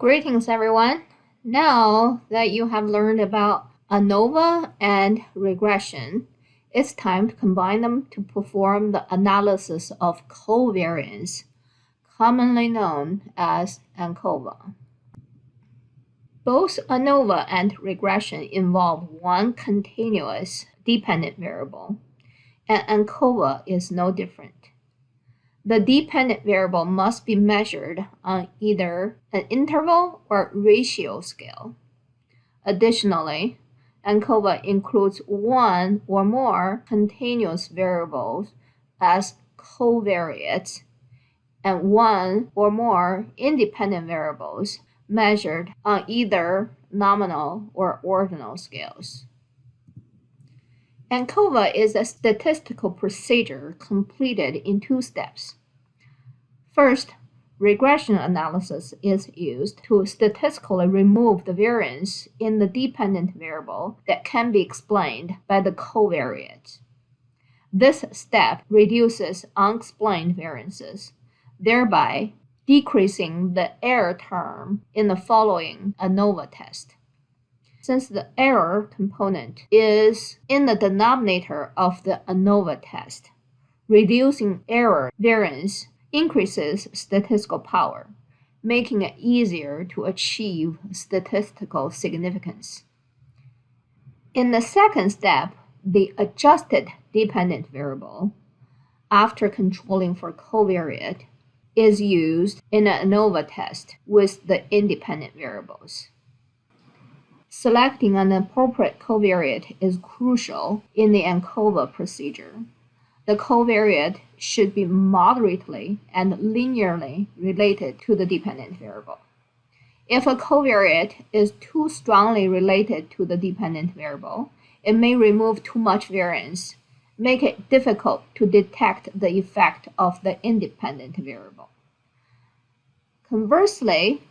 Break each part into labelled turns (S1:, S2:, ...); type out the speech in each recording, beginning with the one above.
S1: Greetings, everyone. Now that you have learned about ANCOVA and regression, it's time to combine them to perform the analysis of covariance, commonly known as ANCOVA. Both ANCOVA and regression involve one continuous dependent variable, and ANCOVA is no different. The dependent variable must be measured on either an interval or ratio scale. Additionally, ANCOVA includes one or more continuous variables as covariates and one or more independent variables measured on either nominal or ordinal scales. ANCOVA is a statistical procedure completed in two steps. First, regression analysis is used to statistically remove the variance in the dependent variable that can be explained by the covariate. This step reduces unexplained variances, thereby decreasing the error term in the following ANCOVA test. Since the error component is in the denominator of the ANCOVA test, reducing error variance increases statistical power, making it easier to achieve statistical significance. In the second step, the adjusted dependent variable, after controlling for covariate, is used in an ANCOVA test with the independent variables. Selecting an appropriate covariate is crucial in the ANCOVA procedure. The covariate should be moderately and linearly related to the dependent variable. If a covariate is too strongly related to the dependent variable, it may remove too much variance, make it difficult to detect the effect of the independent variable. Conversely,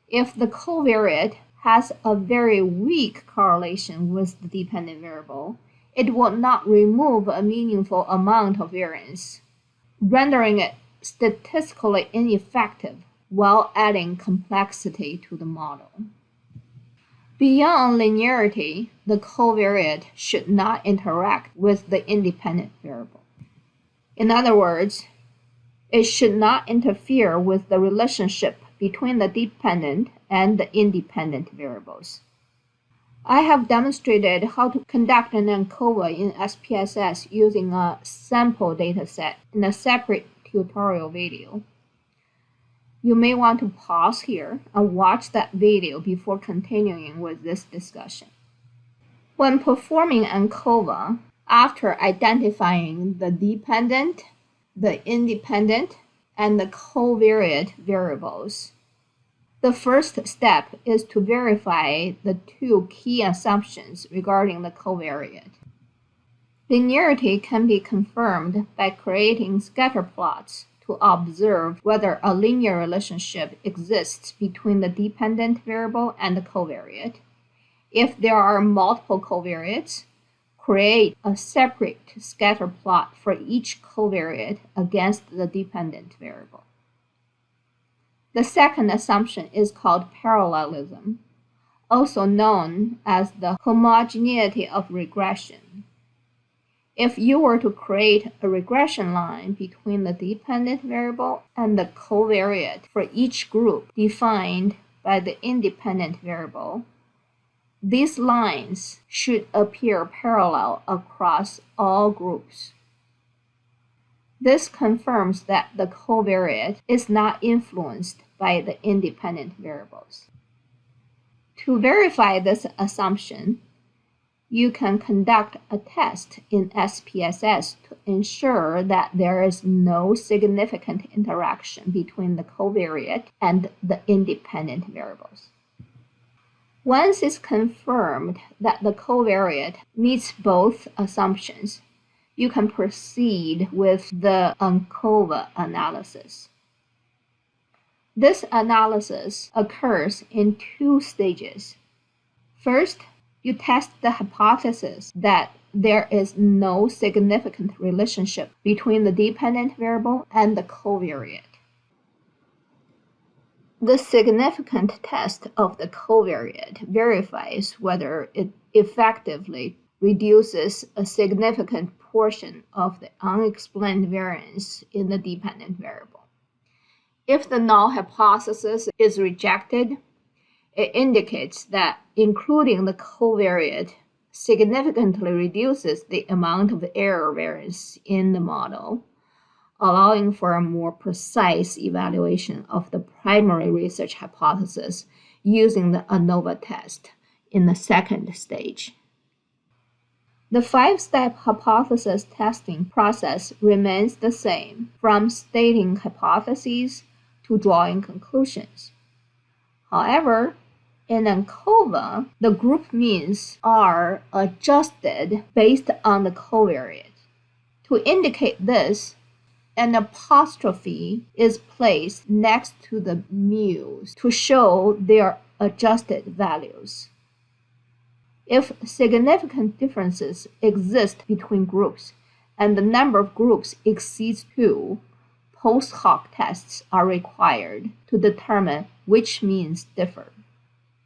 S1: if the covariate has a very weak correlation with the dependent variable, it will not remove a meaningful amount of variance, rendering it statistically ineffective while adding complexity to the model. Beyond linearity, the covariate should not interact with the independent variable. In other words, it should not interfere with the relationship between the dependent and the independent variables. I have demonstrated how to conduct an ANCOVA in SPSS using a sample dataset in a separate tutorial video. You may want to pause here and watch that video before continuing with this discussion. When performing ANCOVA, after identifying the dependent, the independent, and the covariate variables, the first step is to verify the two key assumptions regarding the covariate. Linearity can be confirmed by creating scatter plots to observe whether a linear relationship exists between the dependent variable and the covariate. If there are multiple covariates, create a separate scatter plot for each covariate against the dependent variable. The second assumption is called parallelism, also known as the homogeneity of regression. If you were to create a regression line between the dependent variable and the covariate for each group defined by the independent variable, these lines should appear parallel across all groups. This confirms that the covariate is not influenced by the independent variables. To verify this assumption, you can conduct a test in SPSS to ensure that there is no significant interaction between the covariate and the independent variables. Once it's confirmed that the covariate meets both assumptions, you can proceed with the ANCOVA analysis. This analysis occurs in two stages. First, you test the hypothesis that there is no significant relationship between the dependent variable and the covariate. The significant test of the covariate verifies whether it effectively reduces a significant portion of the unexplained variance in the dependent variable. If the null hypothesis is rejected, it indicates that including the covariate significantly reduces the amount of error variance in the model, allowing for a more precise evaluation of the primary research hypothesis using the ANCOVA test in the second stage. The 5-step hypothesis testing process remains the same, from stating hypotheses to drawing conclusions. However, in ANCOVA, the group means are adjusted based on the covariate. To indicate this, an apostrophe is placed next to the mu's to show their adjusted values. If significant differences exist between groups and the number of groups exceeds 2, post hoc tests are required to determine which means differ.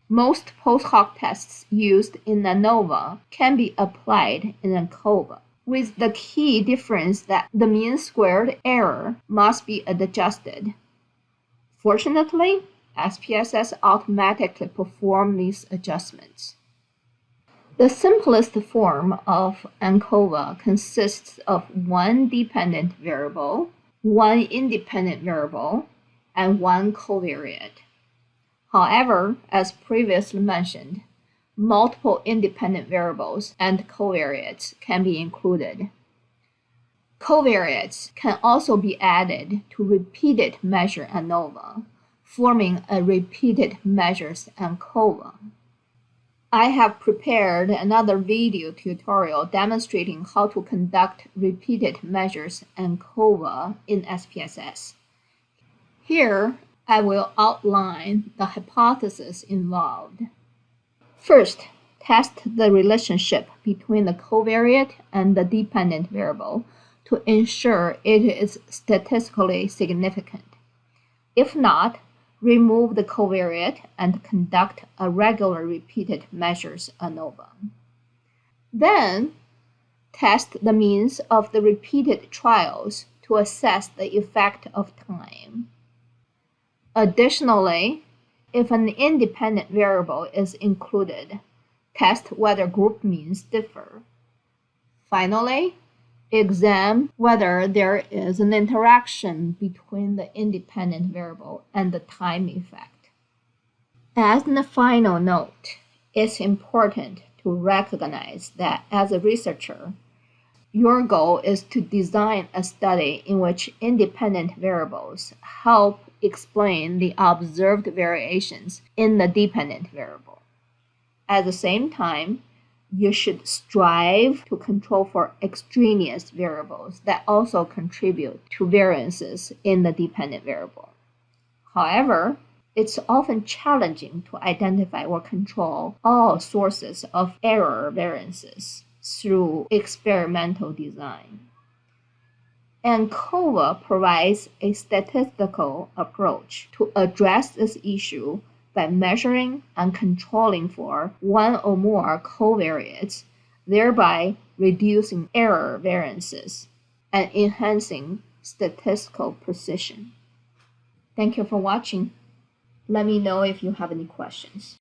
S1: Most post hoc tests used in ANCOVA can be applied in ANCOVA, with the key difference that the mean squared error must be adjusted. Fortunately, SPSS automatically performs these adjustments. The simplest form of ANCOVA consists of one dependent variable, one independent variable, and one covariate. However, as previously mentioned, multiple independent variables and covariates can be included. Covariates can also be added to repeated measure ANCOVA, forming a repeated measures ANCOVA. I have prepared another video tutorial demonstrating how to conduct repeated measures ANCOVA in SPSS. Here, I will outline the hypothesis involved. First, test the relationship between the covariate and the dependent variable to ensure it is statistically significant. If not, remove the covariate and conduct a regular repeated measures ANCOVA. Then, test the means of the repeated trials to assess the effect of time. Additionally, if an independent variable is included, test whether group means differ. Finally, examine whether there is an interaction between the independent variable and the time effect. As a final note, it's important to recognize that as a researcher, your goal is to design a study in which independent variables help explain the observed variations in the dependent variable. At the same time, you should strive to control for extraneous variables that also contribute to variances in the dependent variable. However, it's often challenging to identify or control all sources of error variances through experimental design. ANCOVA provides a statistical approach to address this issue by measuring and controlling for one or more covariates, thereby reducing error variances and enhancing statistical precision. Thank you for watching. Let me know if you have any questions.